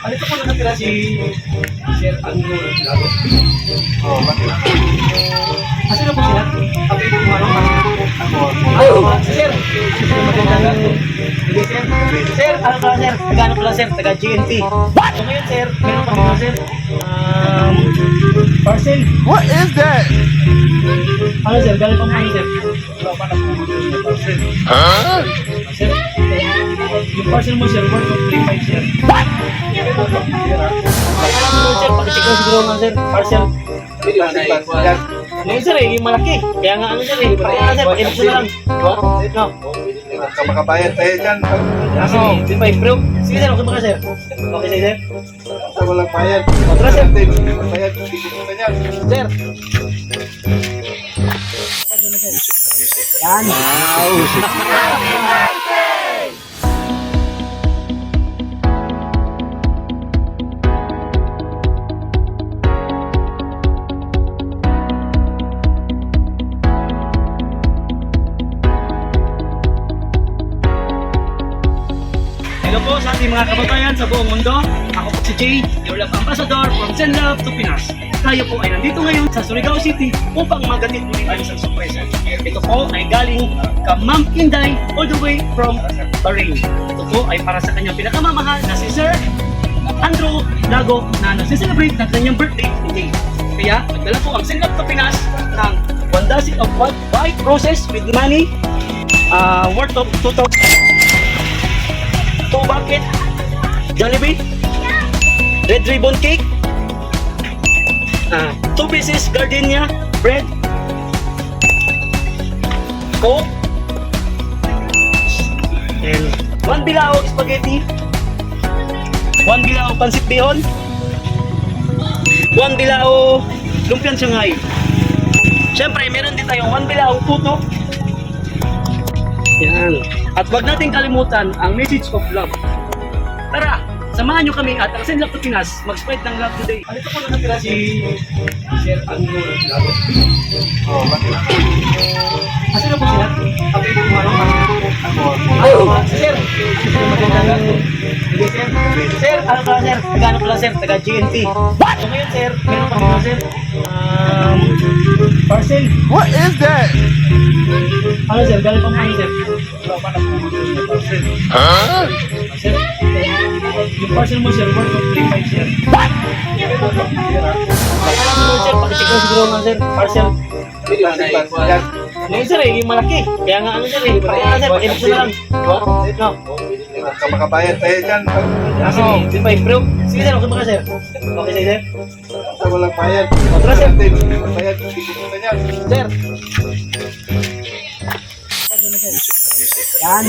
Dito po nakatira si Sir Andrew Lago. Oh, bakit? Kasi na po sila? Kapit po Sir! Magandang gato. Sige, Sir. Sir, ano pala, Sir? Taga-ano pala, Sir? Taga-GNT. What? So ngayon, Sir, meron pa pala, Sir. Parcel. What is that? Ano, Sir? Galing pa mo, Sir. Wala pa na po yung parcel. Huh? Sir, yung parcel mo, Sir, worth of 3.5, Sir. What? Sir, pakitik ko siguro nga, Sir. Parcel. Ngayon, Sir, yung malaki. Kaya nga, ano, Sir, pakita, Sir, pakita ko na lang. No? Ka makabayad tayo dyan. Ano? Sige, bro. Sige, Sir, okay ba ka, Sir? Okay, sige, Sir. Sa walang bayad. Tara, Sir. Bayad, hindi ko na yan. Sir. Yan. Hello po sa ating mga kababayan sa buong mundo. Ako po si Jay, your love ambassador from Send Love to Pinas. Tayo po ay nandito ngayon sa Surigao City upang magatid muli tayo sa surpresa. Ito po ay galing ka Ma'am Inday all the way from Bahrain. Ito po ay para sa kanyang pinakamamahal na si Sir Andrew Lago na nagse-celebrate ng kanyang birthday today. Kaya nagdala po ang Send Love to Pinas ng 1 dozen of white roses with money worth of 2,000. 2 bucket Jollibee, red ribbon cake, 2 pieces gardenia bread, coke, and 1 bilao spaghetti, 1 bilao pansit bihon, 1 bilao lumpiang Shanghai. Siyempre meron din tayong 1 bilao puto. Yan. At wag nating kalimutan ang message of love. Tara, samahan nyo kami at ang Send Love to Pinas mag-spread ng love today. Dito po nakatira si Sir Andrew Lago. Oh, bakit? Kasi na po sila? Kapit po Sir! Magandang gato. Sige, Sir. Sir, ano pala, Sir? Taga-ano pala, Sir? Taga-GNT. What? So ngayon, Sir, meron pa pala, Sir. Parcel. What is that? Ano, Sir? Galing pa mo, Sir. Wala pa na po yung parcel. Huh? Sir, yung parcel mo, Sir, worth of 3.5, Sir. What? Sir, pakitik ko siguro nga, Sir. Parcel. Ngayon, Sir, yung malaki. Kaya nga, ano, Sir, pakita, Sir, pakita ko na lang. No? Ka makabayad tayo dyan. Sige, bro. Sige, Sir, okay ba ka, Sir? Okay, sige, Sir. Sa walang bayad. Tara, Sir. Bayad, hindi ko na yan. Sir. Yan.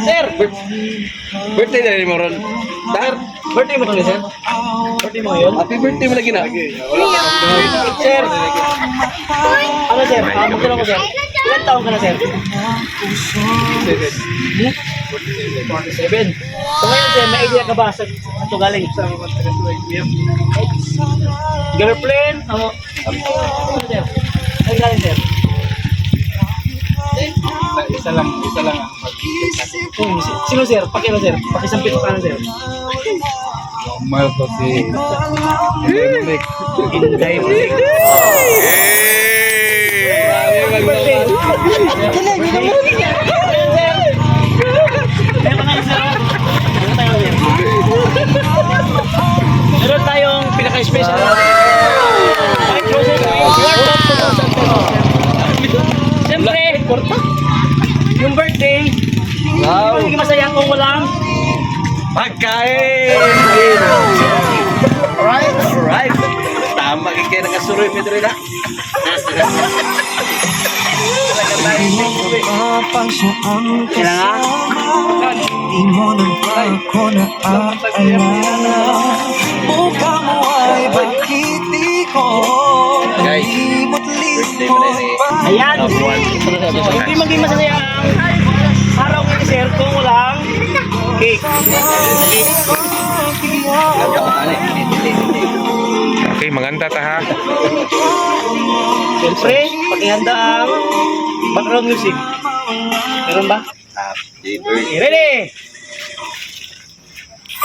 Sir, Birthday na rin mo ron. Sir, birthday mo kami, Sir? Birthday mo ngayon? Happy birthday mo lagi na. Sir, ano, Sir? Magkano ko, Sir? Ilan taon ka na, Sir? 47. So ngayon, Sir, may idea ka ba sa ito galing? Girlfriend? Ano, Sir? Saan galing, Sir? Isa lang ang Sino, Sir? Pakino, Sir? Pakisampit ko ka na, Sir. mahal ko si Dominic. Inday mo. Meron tayong pinaka-special white roses worth of 2,000 pesos. Siyempre, yung birthday, hindi masaya kung walang Pagkain! Alright. Tama kayo nakasuroy mo rin na. kailangan. Di mo nang ako naaalala. Mukha mo ay bakit di ko Guys, birthday mo na rin. Ayan. Hindi maging masaya ang araw ni Sir kung walang cake. Okay, maganda ta ha. Siyempre, pakihanda ang background music. Meron ba? Happy birthday. Ready?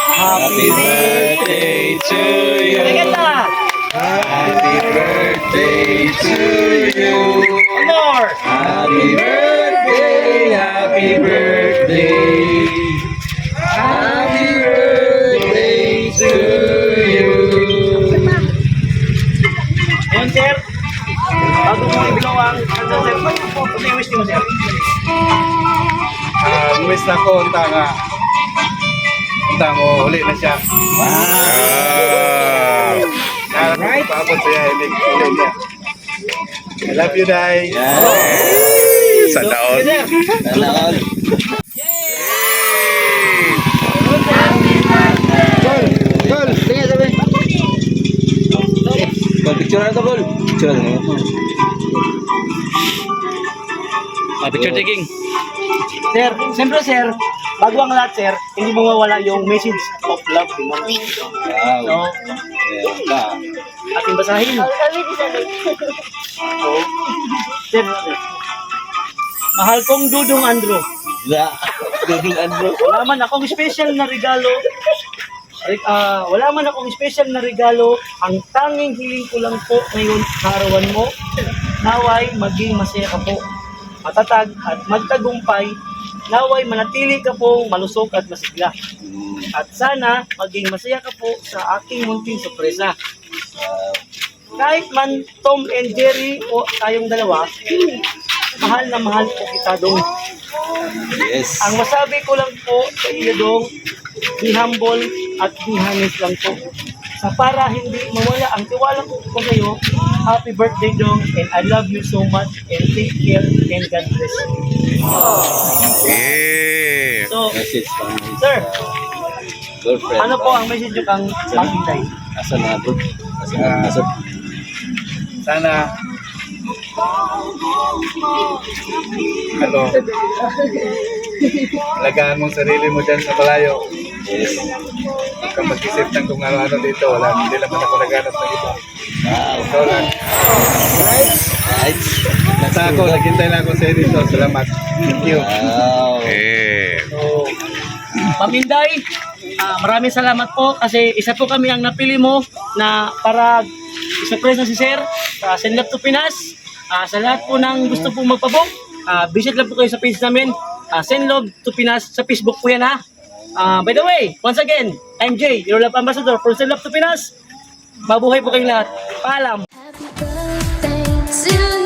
Happy birthday to you. Kaganda! Happy birthday to you. One more! Happy birthday, happy birthday. Happy birthday to you. Yun, sir. Bago mo ibigaw ang kanta, sir. Ano yung wish mo, sir? Wish na ko, unta nga. Unta mo, huli na siya. Right? Paabot siya, huli niya. I love you, Day. Sa daon. Sir. Salamat. Gol! Tingnan sabi. Picture na to, Bol. Picture na. Picture taking. Sir, siyempre sir, bago ang lahat sir, hindi mo mawala yung message of love. Wow. So, ating basahin. So, sir, mahal kong Dudong Andrew. Dudong Andrew. Wala man akong special na regalo. Wala man akong special na regalo. Ang tanging hiling ko lang po ngayon sa arawan mo. Naway maging masaya ka po. Matatag at magtagumpay. Naway manatili ka po malusog at masigla. At sana maging masaya ka po sa aking munting sorpresa. Kahit man Tom and Jerry o tayong dalawa, mahal na mahal po kita dong. Yes. Ang masabi ko lang po sa iyo dong, be humble at be honest lang po. Sa para hindi mawala ang tiwala ko sa iyo, happy birthday dong and I love you so much and take care and God bless you. Yeah. So, Message from his sir, girlfriend. ano po ang message nyo kang maghintay? Asa na, bro? Asa. Sana alagaan mong sarili mo dyan sa malayo. Yes. Huwag kang mag-isip ng kung ano-ano dito. Hindi naman ako naghanap ng iba. Wow. Ikaw lang. Right. Nasa ako, naghintay na ako sa'yo dito. Salamat. Thank you. Wow. Yeah. So, Paminday, maraming salamat po kasi isa po kami ang napili mo na para i-surprise na si Sir sa Send Love to Pinas. Sa lahat po ng gusto pong magpabok, visit lang po kayo sa page namin, Send Love to Pinas sa Facebook po yan ha. By the way, once again, I'm Jay, your love ambassador from Send Love to Pinas. Mabuhay po kayong lahat. Paalam! Happy birthday to